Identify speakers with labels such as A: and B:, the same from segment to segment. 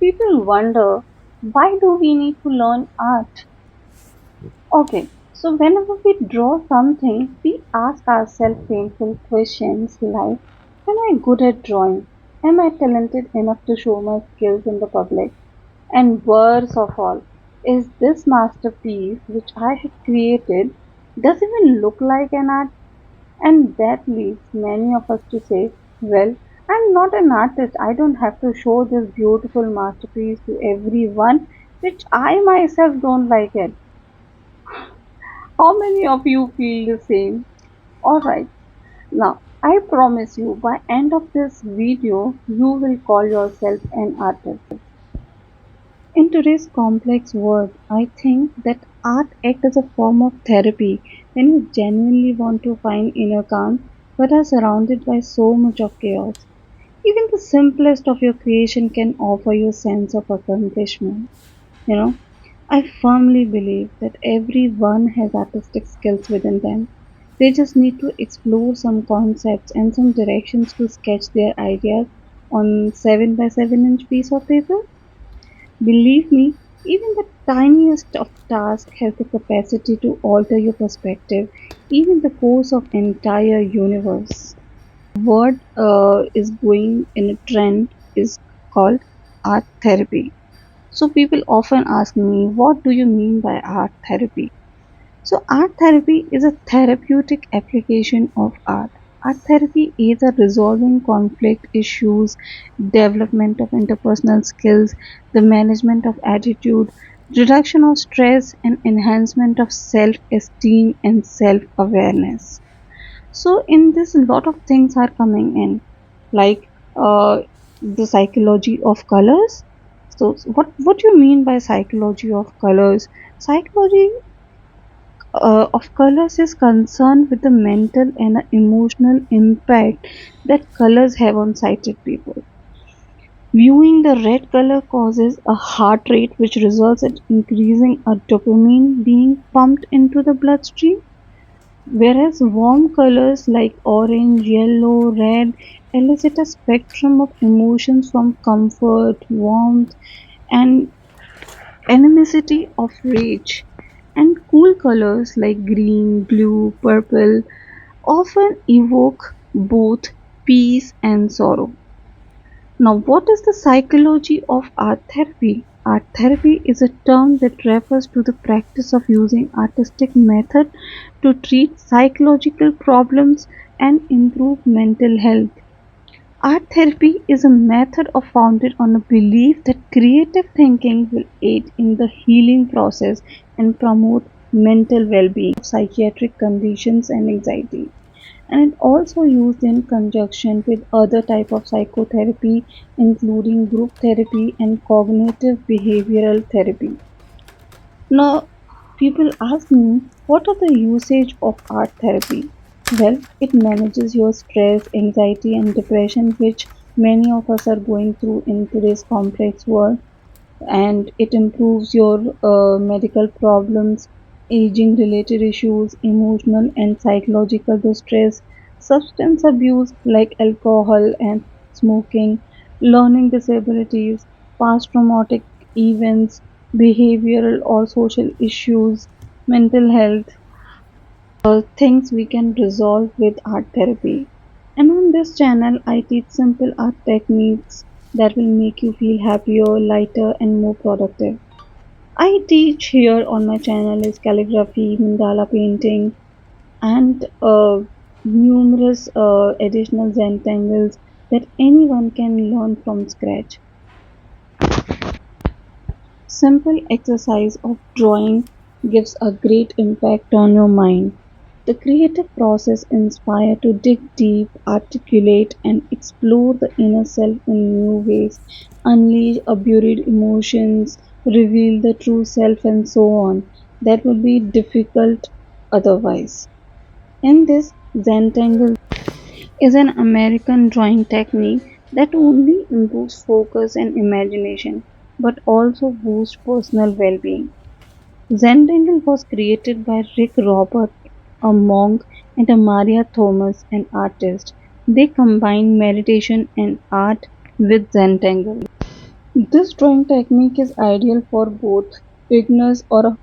A: People wonder, why do we need to learn art? Okay, so whenever we draw something, we ask ourselves painful questions like, am I good at drawing? Am I talented enough to show my skills in the public? And worst of all, is this masterpiece which I have created does even look like an art? And that leads many of us to say, well, I'm not an artist. I don't have to show this beautiful masterpiece to everyone, which I myself don't like it. How many of you feel the same? Alright, now I promise you by end of this video, you will call yourself an artist. In today's complex world, I think that art acts as a form of therapy when you genuinely want to find inner calm but are surrounded by so much of chaos. Even the simplest of your creation can offer you a sense of accomplishment. You know, I firmly believe that everyone has artistic skills within them. They just need to explore some concepts and some directions to sketch their ideas on 7 by 7-inch piece of paper. Believe me, even the tiniest of tasks has the capacity to alter your perspective, even the course of entire universe. What is going in a trend is called art therapy. So people often ask me, what do you mean by art therapy? So art therapy is a therapeutic application of art. Art therapy aids at resolving conflict issues, development of interpersonal skills, the management of attitude, reduction of stress, and enhancement of self-esteem and self-awareness. So in this, a lot of things are coming in, like the psychology of colors. So what do you mean by psychology of colors? Psychology of colors is concerned with the mental and emotional impact that colors have on sighted people. Viewing the red color causes a heart rate which results in increasing a dopamine being pumped into the bloodstream, whereas warm colors like orange, yellow, red elicit a spectrum of emotions from comfort, warmth, and animosity of rage. And cool colors like green, blue, purple often evoke both peace and sorrow. Now, what is the psychology of art therapy? Art therapy is a term that refers to the practice of using artistic method to treat psychological problems and improve mental health. Art therapy is a method founded on a belief that creative thinking will aid in the healing process and promote mental well-being psychiatric conditions and anxiety. And it also used in conjunction with other type of psychotherapy including group therapy and cognitive behavioral therapy. Now, people ask me, what are the usage of art therapy? Well, it manages your stress, anxiety, and depression, which many of us are going through in today's complex world, and it improves your medical problems, aging related issues, emotional and psychological distress, substance abuse like alcohol and smoking, learning disabilities, past traumatic events, behavioral or social issues, mental health, things we can resolve with art therapy. And on this channel, I teach simple art techniques that will make you feel happier, lighter, and more productive. I teach here on my channel is calligraphy, mandala painting, and numerous additional Zentangles that anyone can learn from scratch. Simple exercise of drawing gives a great impact on your mind. The creative process inspires to dig deep, articulate, and explore the inner self in new ways, unleash a buried emotions, reveal the true self, and so on. That would be difficult otherwise. In this, Zentangle is an American drawing technique that only improves focus and imagination, but also boosts personal well-being. Zentangle was created by Rick Robert, a monk, and Maria Thomas, an artist. They combine meditation and art with Zentangle. This drawing technique is ideal for both beginners or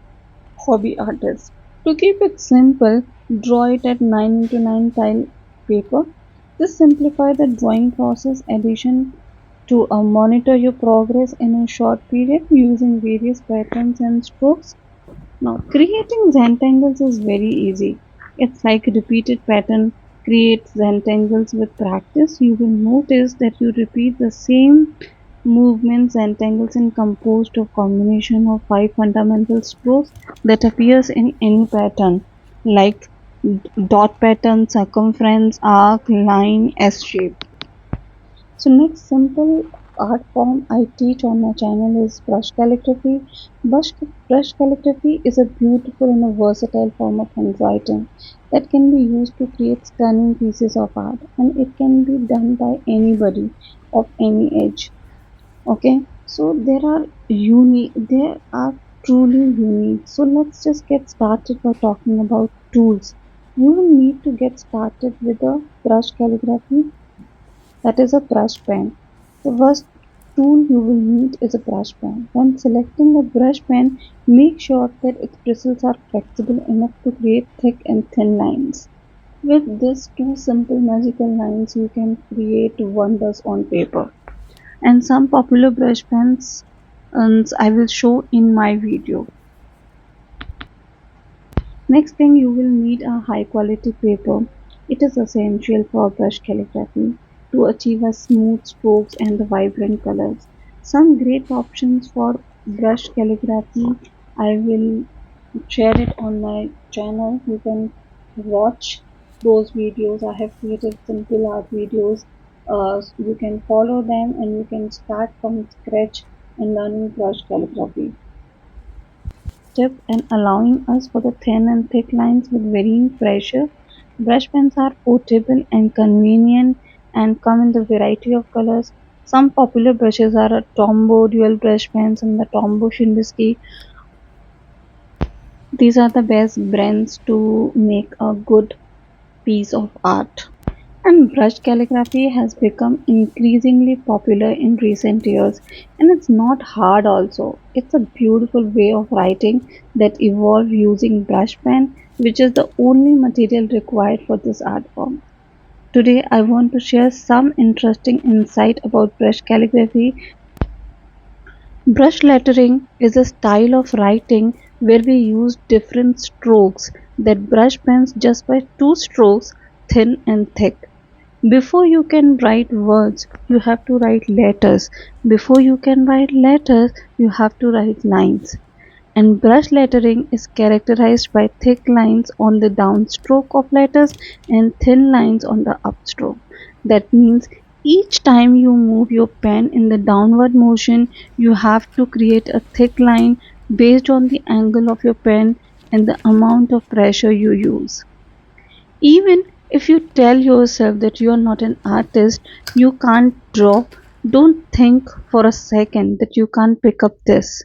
A: hobby artists. To keep it simple, draw it at 9 into 9 tile paper. This simplifies the drawing process addition to monitor your progress in a short period using various patterns and strokes. Now, creating Zentangles is very easy. It's like a repeated pattern creates Zentangles with practice. You will notice that you repeat the same movements Zentangles in composed of combination of five fundamental strokes that appears in any pattern like dot pattern, circumference, arc, line, S shape. So next simple art form I teach on my channel is brush calligraphy. Brush calligraphy is a beautiful and a versatile form of handwriting that can be used to create stunning pieces of art, and it can be done by anybody of any age. Okay, so there are truly unique. So let's just get started by talking about tools. You will need to get started with a brush calligraphy, that is a brush pen. The first tool you will need is a brush pen. When selecting a brush pen, make sure that its bristles are flexible enough to create thick and thin lines. With these two simple magical lines, you can create wonders on paper. And some popular brush pens I will show in my video. Next thing, you will need a high quality paper. It is essential for brush calligraphy to achieve a smooth strokes and the vibrant colors. Some great options for brush calligraphy I will share it on my channel. You can watch those videos. I have created simple art videos. You can follow them and you can start from scratch in learning brush calligraphy tip and allowing us for the thin and thick lines with varying pressure. Brush pens are portable and convenient and come in the variety of colors. Some popular brushes are a Tombow dual brush pens and the Tombow Shindeski. These are the best brands to make a good piece of art. And brush calligraphy has become increasingly popular in recent years, and it's not hard also. It's a beautiful way of writing that evolved using brush pen, which is the only material required for this art form. Today I want to share some interesting insight about brush calligraphy. Brush lettering is a style of writing where we use different strokes that brush pens just by two strokes, thin and thick. Before you can write words, you have to write letters. Before you can write letters, you have to write lines. And brush lettering is characterized by thick lines on the downstroke of letters and thin lines on the upstroke. That means each time you move your pen in the downward motion, you have to create a thick line based on the angle of your pen and the amount of pressure you use. Even if you tell yourself that you are not an artist, you can't draw, don't think for a second that you can't pick up this.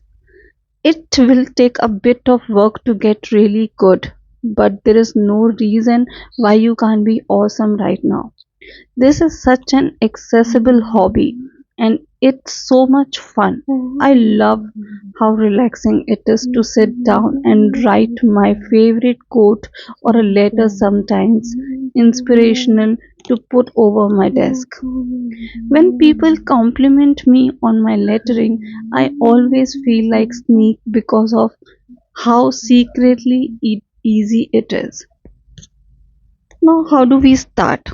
A: It will take a bit of work to get really good, but there is no reason why you can't be awesome right now. This is such an accessible hobby and it's so much fun. I love how relaxing it is to sit down and write my favorite quote or a letter, sometimes inspirational, to put over my desk. When people compliment me on my lettering, I always feel like sneak because of how secretly easy it is. Now, how do we start?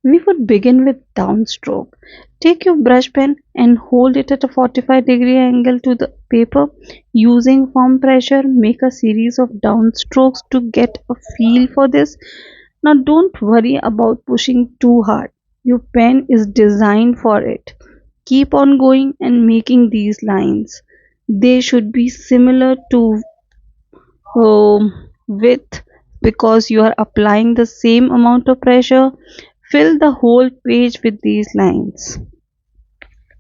A: We would begin with downstroke. Take your brush pen and hold it at a 45-degree angle to the paper. Using firm pressure, make a series of downstrokes to get a feel for this. Now, don't worry about pushing too hard. Your pen is designed for it. Keep on going and making these lines. They should be similar to width because you are applying the same amount of pressure. Fill the whole page with these lines.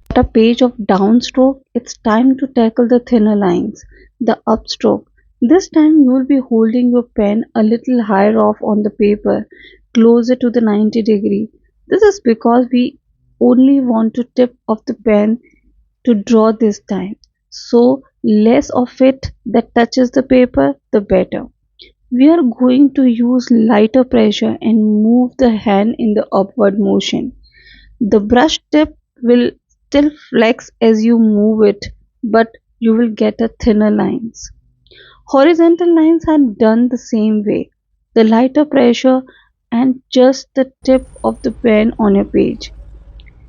A: At a page of downstroke, it's time to tackle the thinner lines, the upstroke. This time you will be holding your pen a little higher off on the paper, closer to the 90 degree. This is because we only want to tip of the pen to draw this time. So less of it that touches the paper, the better. We are going to use lighter pressure and move the hand in the upward motion. The brush tip will still flex as you move it, but you will get a thinner lines. Horizontal lines are done the same way. The lighter pressure and just the tip of the pen on your page.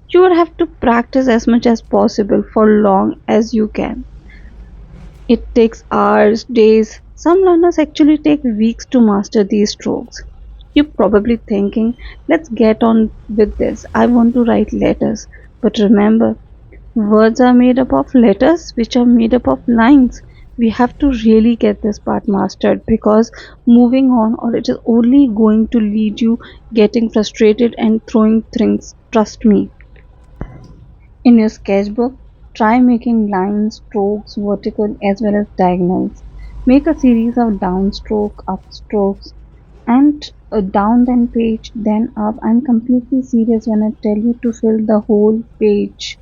A: You will have to practice as much as possible for long as you can. It takes hours, days. Some learners actually take weeks to master these strokes. You're probably thinking, let's get on with this. I want to write letters. But remember, words are made up of letters which are made up of lines. We have to really get this part mastered because moving on or it is only going to lead you getting frustrated and throwing things. Trust me. In your sketchbook, try making lines, strokes, vertical as well as diagonals. Make a series of downstroke, upstrokes, and down then page, then up. I'm completely serious when I tell you to fill the whole page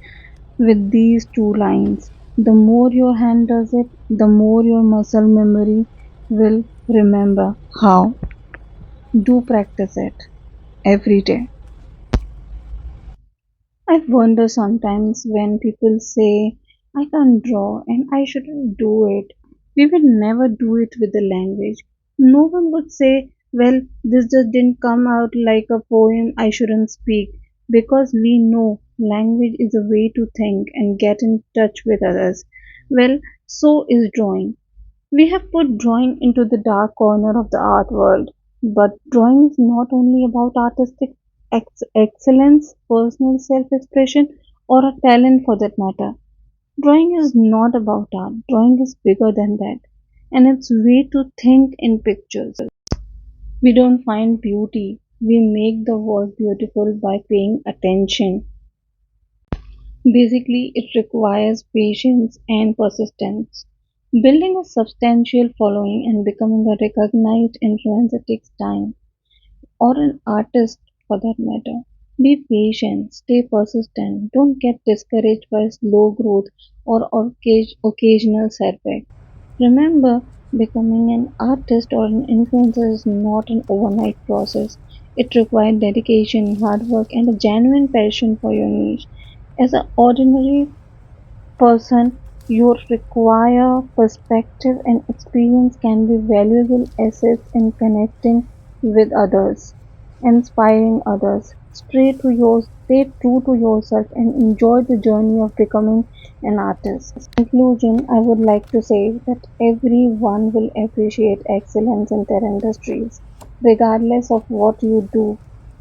A: with these two lines. The more your hand does it, the more your muscle memory will remember how. Do practice it every day. I wonder sometimes when people say, I can't draw and I shouldn't do it. We would never do it with the language. No one would say, well, this just didn't come out like a poem, I shouldn't speak. Because we know language is a way to think and get in touch with others. Well, so is drawing. We have put drawing into the dark corner of the art world, but drawing is not only about artistic excellence, personal self expression, or a talent for that matter. Drawing is not about art, drawing is bigger than that, and it's way to think in pictures. We don't find beauty, we make the world beautiful by paying attention. Basically, it requires patience and persistence. Building a substantial following and becoming a recognized influencer takes time, or an artist for that matter. Be patient, stay persistent, don't get discouraged by slow growth or occasional setback. Remember, becoming an artist or an influencer is not an overnight process. It requires dedication, hard work, and a genuine passion for your niche. As an ordinary person, your require perspective and experience can be valuable assets in connecting with others, inspiring others. Stay true to yourself and enjoy the journey of becoming an artist. Conclusion, I would like to say that everyone will appreciate excellence in their industries, regardless of what you do.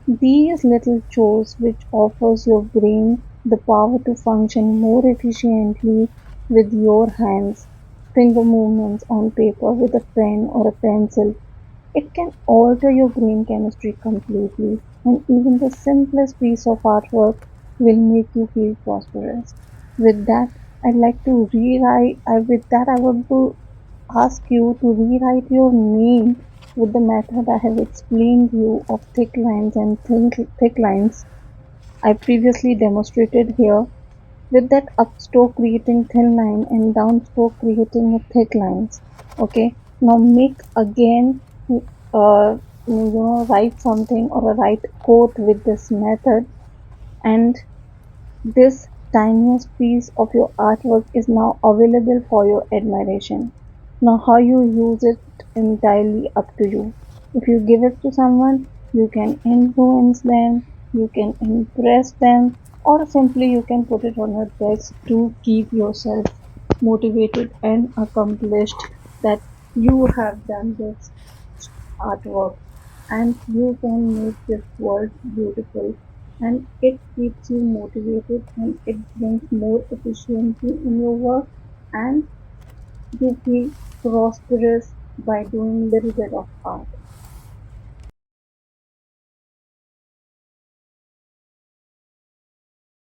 A: These little chores which offers your brain the power to function more efficiently with your hands, finger movements on paper with a pen or a pencil. It can alter your brain chemistry completely, and even the simplest piece of artwork will make you feel prosperous. With that, with that, I want to ask you to rewrite your name with the method I have explained you of thick lines and thick lines I previously demonstrated here. With that upstroke creating thin line and downstroke creating a thick lines. Okay, now make again write something or a write quote with this method, and this tiniest piece of your artwork is now available for your admiration. Now, how you use it entirely up to you. If you give it to someone, you can influence them, you can impress them, or simply you can put it on your desk to keep yourself motivated and accomplished that you have done this artwork and you can make this world beautiful, and it keeps you motivated and it brings more efficiency in your work, and you feel prosperous by doing little bit of art.